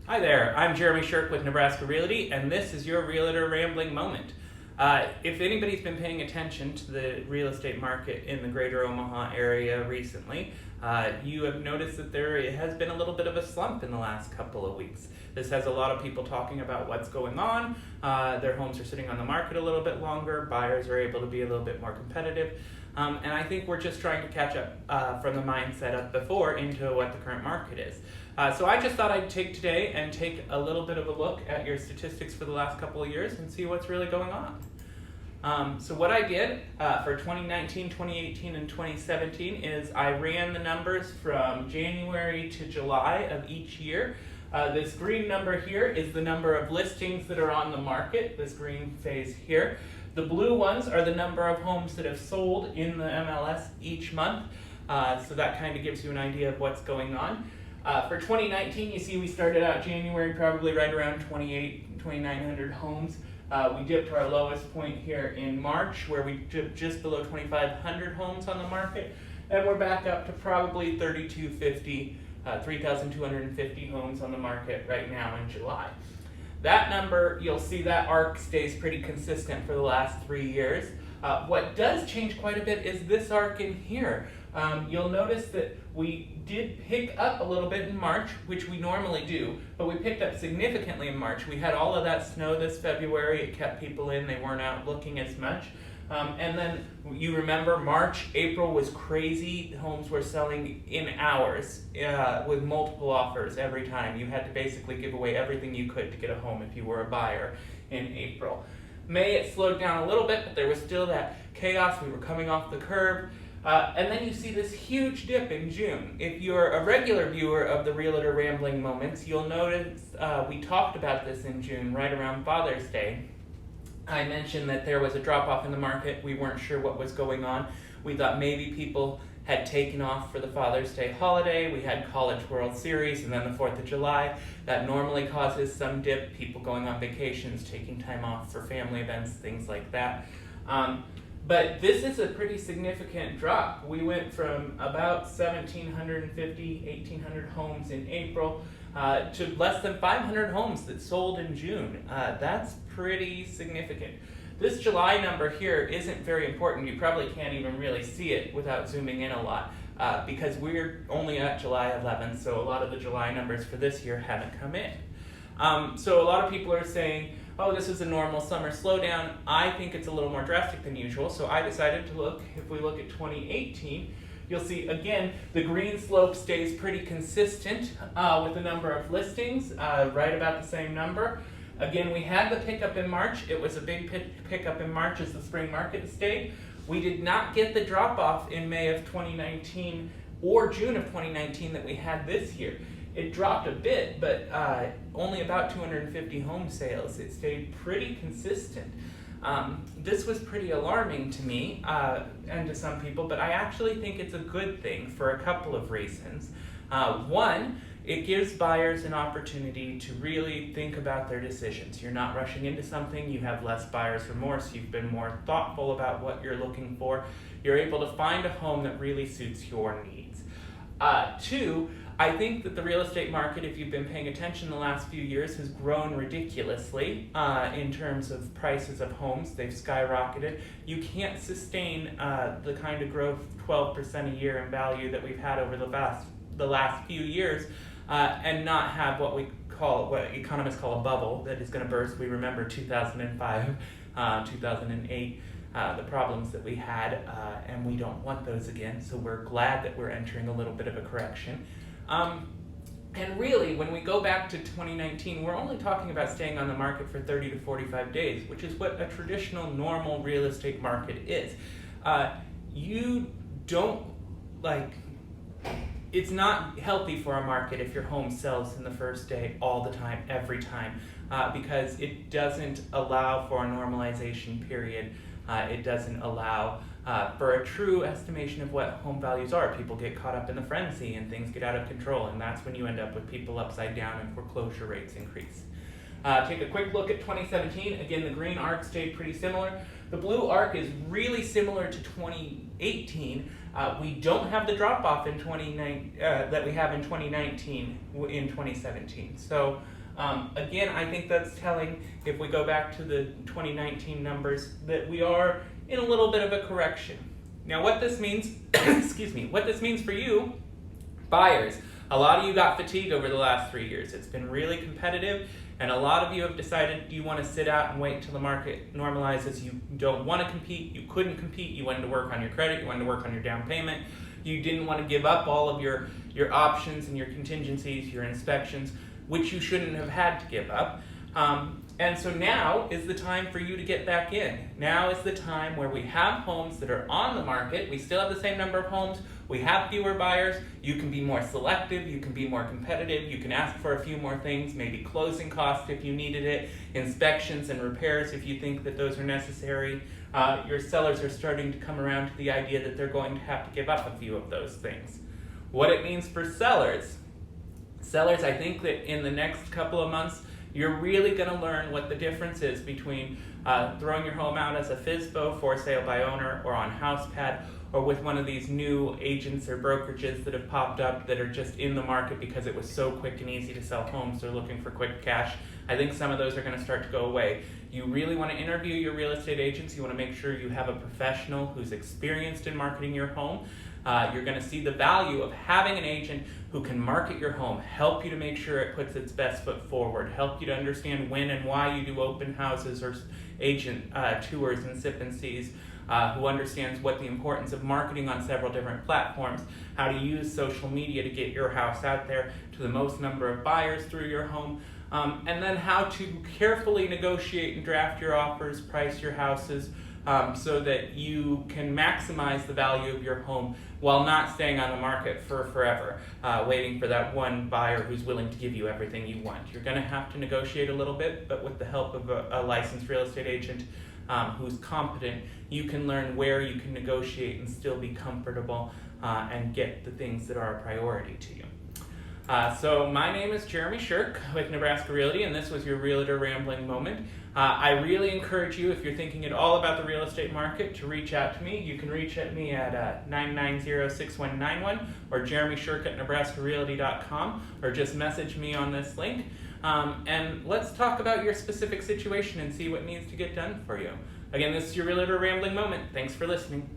Hi there, I'm Jeremy Shirk with Nebraska Realty, and this is your Realtor Rambling Moment. If anybody's been paying attention to the real estate market in the greater Omaha area recently, you have noticed that there has been a little bit of a slump in the last couple of weeks. This has a lot of people talking about what's going on. Their homes are sitting on the market a little bit longer, buyers are able to be a little bit more competitive, and I think we're just trying to catch up from the mindset of before into what the current market is. So I just thought I'd take today and take a little bit of a look at your statistics for the last couple of years and see what's really going on. So what I did for 2019, 2018, and 2017 is I ran the numbers from January to July of each year. This green number here is the number of listings that are on the market, this green phase here. The blue ones are the number of homes that have sold in the MLS each month. So that kind of gives you an idea of what's going on. For 2019, you see we started out January probably right around 2,900 homes. We dipped to our lowest point here in March where we dipped just below 2,500 homes on the market. And we're back up to probably 3,250 homes on the market right now in July. That number, you'll see that arc stays pretty consistent for the last 3 years. What does change quite a bit is this arc in here. You'll notice that we did pick up a little bit in March, which we normally do, but we picked up significantly in March. We had all of that snow this February. It kept people in. They weren't out looking as much. And then you remember March, April was crazy. Homes were selling in hours with multiple offers every time. You had to basically give away everything you could to get a home if you were a buyer in April. May, it slowed down a little bit, but there was still that chaos. We were coming off the curve. And then you see this huge dip in June. If you're a regular viewer of the Realtor Rambling Moments, you'll notice we talked about this in June, right around Father's Day. I mentioned that there was a drop-off in the market. We weren't sure what was going on. We thought maybe people had taken off for the Father's Day holiday. We had College World Series and then the 4th of July. That normally causes some dip, people going on vacations, taking time off for family events, things like that. But this is a pretty significant drop. We went from about 1,750, 1,800 homes in April to less than 500 homes that sold in June. That's pretty significant. This July number here isn't very important. You probably can't even really see it without zooming in a lot because we're only at July 11th, so a lot of the July numbers for this year haven't come in. So a lot of people are saying, oh, this is a normal summer slowdown. I think it's a little more drastic than usual, so I decided to look. If we look at 2018, you'll see, again, the green slope stays pretty consistent with the number of listings, right about the same number. Again, we had the pickup in March. It was a big pickup in March as the spring market stayed. We did not get the drop-off in May of 2019 or June of 2019 that we had this year. It dropped a bit, but only about 250 home sales. It stayed pretty consistent. This was pretty alarming to me and to some people, but I actually think it's a good thing for a couple of reasons. One, it gives buyers an opportunity to really think about their decisions. You're not rushing into something, you have less buyer's remorse, you've been more thoughtful about what you're looking for. You're able to find a home that really suits your needs. Two, I think that the real estate market, if you've been paying attention the last few years, has grown ridiculously in terms of prices of homes. They've skyrocketed. You can't sustain the kind of growth, 12% a year in value that we've had over the last few years and not have what economists call a bubble that is going to burst. We remember 2005, 2008. The problems that we had, and we don't want those again, so we're glad that we're entering a little bit of a correction. And really, when we go back to 2019, we're only talking about staying on the market for 30 to 45 days, which is what a traditional, normal real estate market is. It's not healthy for a market if your home sells in the first day all the time, every time, because it doesn't allow for a normalization period. It doesn't allow for a true estimation of what home values are. People get caught up in the frenzy and things get out of control, and that's when you end up with people upside down and foreclosure rates increase. Take a quick look at 2017. Again, the green arc stayed pretty similar. The blue arc is really similar to 2018, We don't have the drop off in that we have in 2019 in 2017. So again, I think that's telling, if we go back to the 2019 numbers, that we are in a little bit of a correction. Now what this means, what this means for you, buyers, a lot of you got fatigued over the last 3 years. It's been really competitive, and a lot of you have decided you want to sit out and wait until the market normalizes. You don't want to compete, you couldn't compete, you wanted to work on your credit, you wanted to work on your down payment, you didn't want to give up all of your options and your contingencies, your inspections, which you shouldn't have had to give up. And so now is the time for you to get back in. Now is the time where we have homes that are on the market. We still have the same number of homes. We have fewer buyers. You can be more selective. You can be more competitive. You can ask for a few more things, maybe closing costs if you needed it, inspections and repairs if you think that those are necessary. Your sellers are starting to come around to the idea that they're going to have to give up a few of those things. What it means for sellers, I think that in the next couple of months, you're really going to learn what the difference is between throwing your home out as a FSBO, for sale by owner, or on HousePad, or with one of these new agents or brokerages that have popped up that are just in the market because it was so quick and easy to sell homes. They're looking for quick cash. I think some of those are going to start to go away. You really want to interview your real estate agents. You want to make sure you have a professional who's experienced in marketing your home. You're going to see the value of having an agent who can market your home, help you to make sure it puts its best foot forward, help you to understand when and why you do open houses or agent tours and sip and sees, who understands what the importance of marketing on several different platforms, how to use social media to get your house out there to the most number of buyers through your home, and then how to carefully negotiate and draft your offers, price your houses, so that you can maximize the value of your home while not staying on the market for forever, waiting for that one buyer who's willing to give you everything you want. You're going to have to negotiate a little bit, but with the help of a licensed real estate agent who's competent, you can learn where you can negotiate and still be comfortable and get the things that are a priority to you. So my name is Jeremy Shirk with Nebraska Realty, and this was your Realtor Rambling Moment. I really encourage you, if you're thinking at all about the real estate market, to reach out to me. You can reach at me at 990-6191 or jeremyshirk@nebraskarealty.com, or just message me on this link. And let's talk about your specific situation and see what needs to get done for you. Again, this is your Realtor Rambling Moment. Thanks for listening.